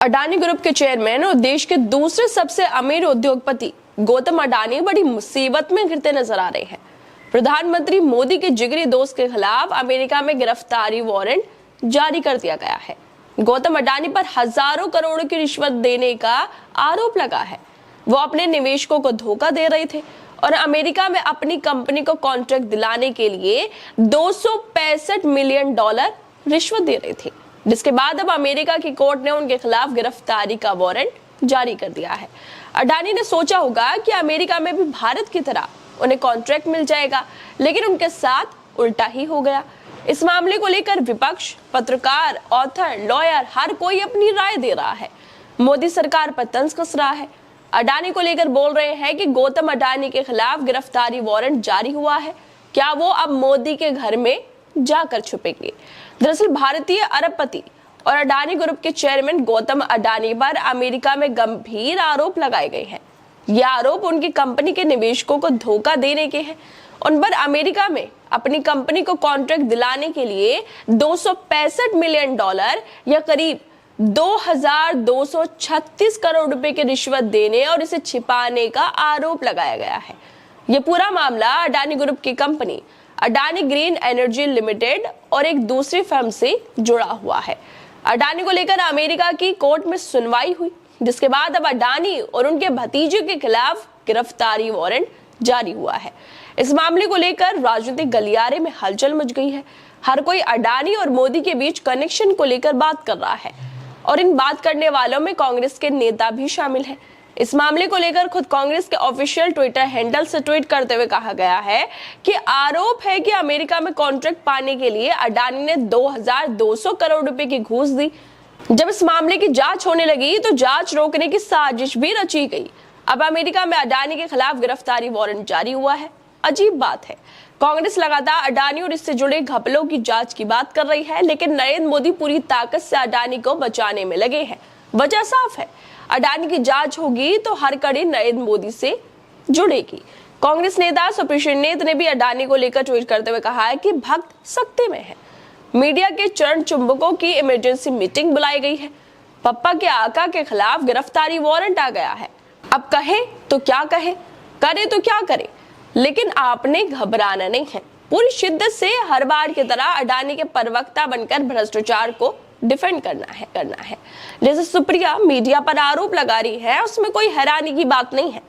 Adani group के chairman और देश के दूसरे सबसे अमीर उद्योगपति गौतम अडानी बड़ी मुसीबत में घिरते नजर आ रहे हैं। प्रधानमंत्री मोदी के जिगरी दोस्त के खिलाफ अमेरिका में गिरफ्तारी वारंट जारी कर दिया गया है। गौतम अडानी पर हजारों करोड़ की रिश्वत देने का आरोप लगा है। वो अपने निवेशकों को धोखा दे रहे थे और अमेरिका में अपनी कंपनी को कॉन्ट्रैक्ट दिलाने के लिए 265 मिलियन डॉलर रिश्वत दे रहे थे, जिसके बाद अब अमेरिका की कोर्ट ने उनके खिलाफ गिरफ्तारी का वारंट जारी कर दिया है। अडानी ने सोचा होगा कि अमेरिका में भी भारत की तरह उन्हें कॉन्ट्रैक्ट मिल जाएगा, लेकिन उनके साथ उल्टा ही हो गया। इस मामले को लेकर विपक्ष, पत्रकार, ऑथर, लॉयर हर कोई अपनी राय दे रहा है। मोदी सरकार पर तंज कस रहा है। अडानी को लेकर बोल रहे हैं कि गौतम अडानी के खिलाफ गिरफ्तारी वारंट जारी हुआ है, क्या वो अब मोदी के घर में जाकर छुपेंगे। दरअसल भारतीय अरबपति और अडानी ग्रुप के चेयरमैन गौतम अडानी पर अमेरिका में गंभीर आरोप लगाए गए हैं। ये आरोप उनकी कंपनी के निवेशकों को धोखा देने के हैं। उन पर अमेरिका में अपनी कंपनी को कॉन्ट्रैक्ट दिलाने के लिए 265 मिलियन डॉलर या करीब 2236 करोड़ रुपए की रिश्वत देने और इसे छिपाने का आरोप लगाया गया है। यह पूरा मामला अडानी ग्रुप की company Adani green energy limited और एक दूसरी फर्म से जुड़ा हुआ है। अडानी को लेकर अमेरिका की कोर्ट में सुनवाई हुई, जिसके बाद अब अडानी और उनके भतीजे के खिलाफ गिरफ्तारी वारंट जारी हुआ है। इस मामले को लेकर राजनीतिक गलियारे में हलचल मच गई है। हर कोई अडानी और मोदी के बीच कनेक्शन को लेकर बात कर रहा है और इन बात करने वालों में कांग्रेस के नेता भी शामिल हैं। इस मामले को लेकर खुद कांग्रेस के ऑफिशियल ट्विटर हैंडल से ट्वीट करते हुए कहा गया है कि आरोप है कि अमेरिका में कॉन्ट्रैक्ट पाने के लिए अडानी ने 2200 करोड़ रुपए की घूस दी। जब इस मामले की जांच होने लगी तो जांच रोकने की साजिश भी रची गई। अब अमेरिका में अडानी के खिलाफ गिरफ्तारी वारंट जारी हुआ है। अजीब बात है, कांग्रेस लगातार अडानी और इससे जुड़े घपलों की जांच की बात कर रही है, लेकिन नरेंद्र मोदी पूरी ताकत से अडानी को बचाने में लगे हैं। वजह साफ है, अडानी की जांच होगी तो हर कड़ी नरेंद्र मोदी से जुड़ेगी। कांग्रेस नेता सुप्रीत नेत ने भी अडानी को लेकर ट्वीट करते हुए कहा है कि भक्त सकते में है। मीडिया के चरण चुंबकों की इमरजेंसी मीटिंग बुलाई गई है। पप्पा के आका के खिलाफ गिरफ्तारी वारंट आ गया है। अब कहे तो क्या कहे, करे तो क्या करे, लेकिन आपने घबराना नहीं है। पूरी शिद्दत से हर बार की तरह अडानी के प्रवक्ता बनकर भ्रष्टाचार को डिफेंड करना है। जैसे सुप्रिया मीडिया पर आरोप लगा रही है, उसमें कोई हैरानी की बात नहीं है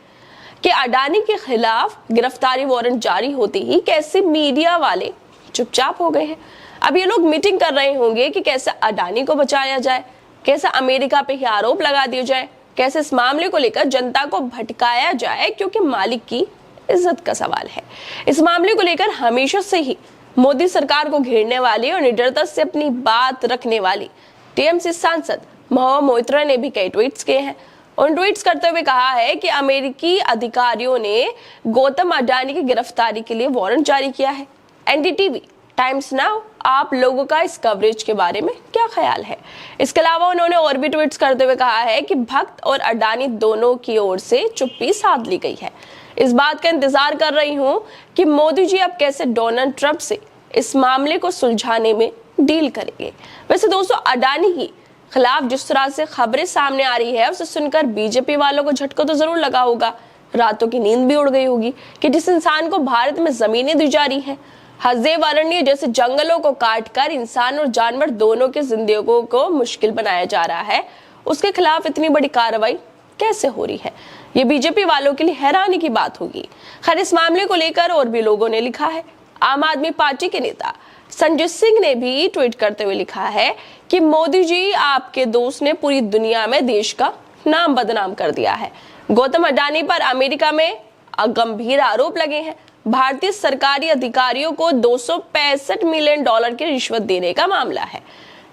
कि अडानी के खिलाफ गिरफ्तारी वारंट जारी होते ही कैसे मीडिया वाले चुपचाप हो गए हैं। अब ये लोग मीटिंग कर रहे होंगे कि कैसे अडानी को बचाया जाए, कैसे अमेरिका पे ही आरोप लगा दिए जाए, कैसे इस मामले को लेकर जनता को भटकाया जाए, क्योंकि मालिक की इज्जत का सवाल है। इस मामले को लेकर हमेशा से ही मोदी सरकार को घेरने वाली और निडरता से अपनी बात रखने वाली टीएमसी सांसद महुआ मोइत्रा ने भी कई ट्वीट्स किए हैं। उन ट्वीट्स करते हुए कहा है कि अमेरिकी अधिकारियों ने गौतम अडानी की गिरफ्तारी के लिए वारंट जारी किया है। एनडीटीवी, टाइम्स नाउ, आप लोगों का इस कवरेज के बारे में क्या ख्याल है। इसके अलावा उन्होंने और भी ट्वीट्स करते हुए कहा है कि भक्त और अडानी दोनों की ओर से चुप्पी साध ली गई है। इस बात का इंतजार कर रही हूं कि मोदी जी अब कैसे डोनाल्ड ट्रंप से इस मामले को सुलझाने में डील करेंगे। वैसे दोस्तों, अडानी के खिलाफ जिस तरह से खबरें सामने आ रही है, उसे सुनकर बीजेपी वालों को झटका तो जरूर लगा होगा। रातों की नींद भी उड़ गई होगी कि जिस इंसान को भारत में जमीनें दी जा रही हैं, हज़ेब अरण्य जैसे जंगलों को काटकर इंसान और जानवर दोनों के जिंदगियों को मुश्किल बनाया जा रहा है, उसके खिलाफ इतनी बड़ी कार्रवाई कैसे हो रही है। ये बीजेपी वालों के लिए हैरानी की बात होगी। खैर, इस मामले को लेकर और भी लोगों ने लिखा है। आम आदमी पार्टी के नेता संजय सिंह ने भी ट्वीट करते हुए लिखा है कि मोदी जी, आपके दोस्त ने पूरी दुनिया में देश का नाम बदनाम कर दिया है। गौतम अडानी पर अमेरिका में गंभीर आरोप लगे हैं। भारतीय सरकारी अधिकारियों को 265 मिलियन डॉलर की रिश्वत देने का मामला है।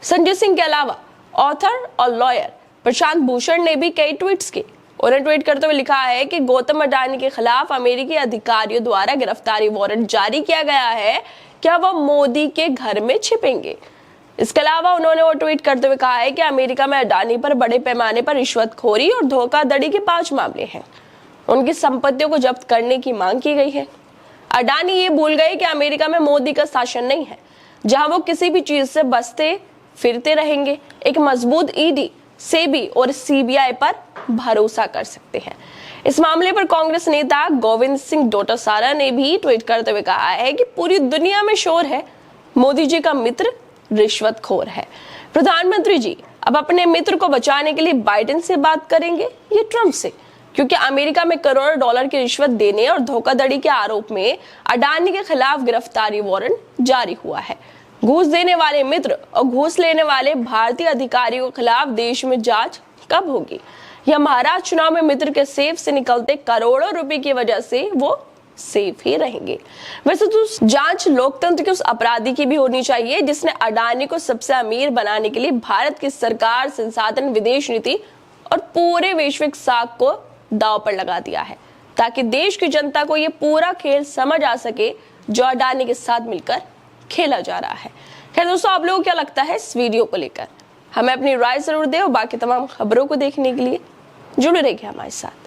संजय सिंह के अलावा ऑथर और लॉयर प्रशांत भूषण ने भी कई ट्वीट्स किए। उन्हें ट्वीट करते हुए लिखा है कि गौतम अडानी के खिलाफ अमेरिकी अधिकारियों द्वारा गिरफ्तारी वारंट जारी किया गया है, क्या वह मोदी के घर में छिपेंगे। इसके अलावा उन्होंने वो ट्वीट करते हुए कहा है कि अमेरिका में अडानी पर बड़े पैमाने पर रिश्वतखोरी और धोखाधड़ी के 5 मामले हैं। उनकी संपत्तियों को जब्त करने की मांग की गई है। अडानी ये भूल गए कि अमेरिका में मोदी का शासन नहीं है, जहां वो किसी भी चीज से बचते फिरते रहेंगे। एक मजबूत ईडी सेबी और सीबीआई पर भरोसा कर सकते हैं। इस मामले पर कांग्रेस नेता गोविंद सिंह डोटासरा ने भी ट्वीट करते हुए कहा है कि पूरी दुनिया में शोर है, मोदी जी का मित्र रिश्वतखोर है। प्रधानमंत्री जी अब अपने मित्र को बचाने के लिए बाइडेन से बात करेंगे या ट्रंप से, क्योंकि अमेरिका में करोड़ों डॉलर की रिश्वत देने और धोखाधड़ी के आरोप में अडानी के खिलाफ गिरफ्तारी वारंट जारी हुआ है। घूस देने वाले मित्र और घूस लेने वाले भारतीय अधिकारियों के खिलाफ देश में जांच कब होगी? या महाराष्ट्र चुनाव में मित्र के सेफ से निकलते करोड़ों रुपए की वजह से वो सेफ ही रहेंगे? वैसे तो जांच लोकतंत्र के उस अपराधी की भी होनी चाहिए जिसने अडानी को सबसे अमीर बनाने के लिए भारत की सरकार, संसाधन, विदेश नीति और पूरे वैश्विक साख को दांव पर लगा दिया है, ताकि देश की जनता को ये पूरा खेल समझ आ सके जो अडानी के साथ मिलकर खेला जा रहा है। खैर दोस्तों, आप लोगों को क्या लगता है इस वीडियो को लेकर? हमें अपनी राय जरूर दें और बाकी तमाम खबरों को देखने के लिए जुड़े रहिए हमारे साथ।